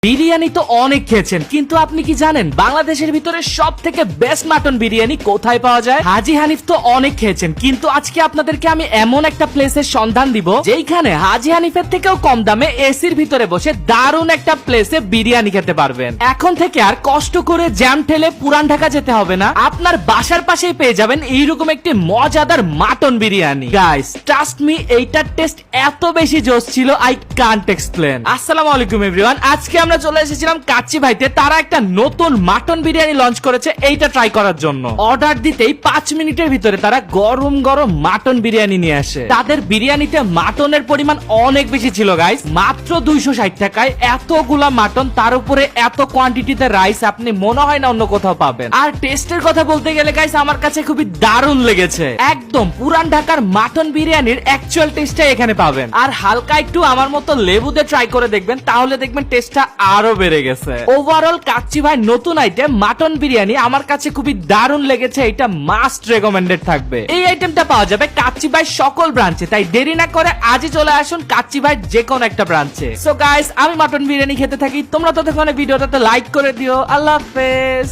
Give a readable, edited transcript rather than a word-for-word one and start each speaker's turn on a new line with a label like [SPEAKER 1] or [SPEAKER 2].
[SPEAKER 1] বিরিয়ানি তো অনেক খেয়েছেন, কিন্তু আপনি কি জানেন বাংলাদেশের ভিতরে সব থেকে বেস্ট মাটন বিরিয়ানি কোথায় পাওয়া যায়? হাজি হানিফ তো অনেক খেয়েছেন, কিন্তু আজকে আপনাদেরকে আমি এমন একটা প্লেসের সন্ধান দিব যেখানে হাজি হানিফের থেকেও কম দামে এসির ভিতরে বসে দারুণ একটা প্লেসে বিরিয়ানি খেতে পারবেন। এখন থেকে আর কষ্ট করে জ্যাম ঠেলে পুরান ঢাকা যেতে হবে না, আপনার বাসার পাশেই পেয়ে যাবেন এইরকম একটি মজাদার mutton biryani. Guys trust me, এইটার টেস্ট এত বেশি জোস ছিল আই কান্ট এক্সপ্লেন। আসসালামু আলাইকুম এভরিওয়ান, আজকে আমরা চলে এসেছিলাম কাচ্চি ভাইতে। তারা একটা নতুন মাটন বিরিয়ানি লঞ্চ করেছে, এইটা ট্রাই করার জন্য। অর্ডার দিতেই 5 মিনিটের ভিতরে তারা গরম গরম মাটন বিরিয়ানি নিয়ে আসে। তাদের বিরিয়ানিতে মাটনের পরিমাণ অনেক বেশি ছিল গাইস, মাত্র 260 টাকায় এতগুলা মাটন, তার উপরে এত কোয়ান্টিটিতে রাইস, আপনি মনে হয় না অন্য কোথাও পাবেন। আর টেস্টের কথা বলতে গেলে গাইস আমার কাছে খুবই দারুণ লেগেছে। একদম পুরান ঢাকার মাটন বিরিয়ানির অ্যাকচুয়াল টেস্টটা এখানে পাবেন। আর হালকা একটু আমার মতো লেবু দিয়ে ট্রাই করে দেখবেন, তাহলে দেখবেন টেস্টটা আরো বেড়ে গেছে। ওভারঅল কাচ্চি ভাই নতুন আইটেম মাটন বিরিয়ানি আমার কাছে খুবই দারুণ লেগেছে, এটা মাস্ট রেকমেন্ডেড থাকবে। এই আইটেমটা পাওয়া যাবে কাচ্চি ভাই সকল ব্রাঞ্চে, তাই দেরি না করে আজই চলে আসুন কাচ্চি ভাই যে কোনো একটা ব্রাঞ্চে। সো গাইস আমি মাটন বিরিয়ানি খেতে থাকি, তোমরা ততক্ষণে ভিডিওটাতে লাইক করে দিও। আল্লাহ হাফেজ।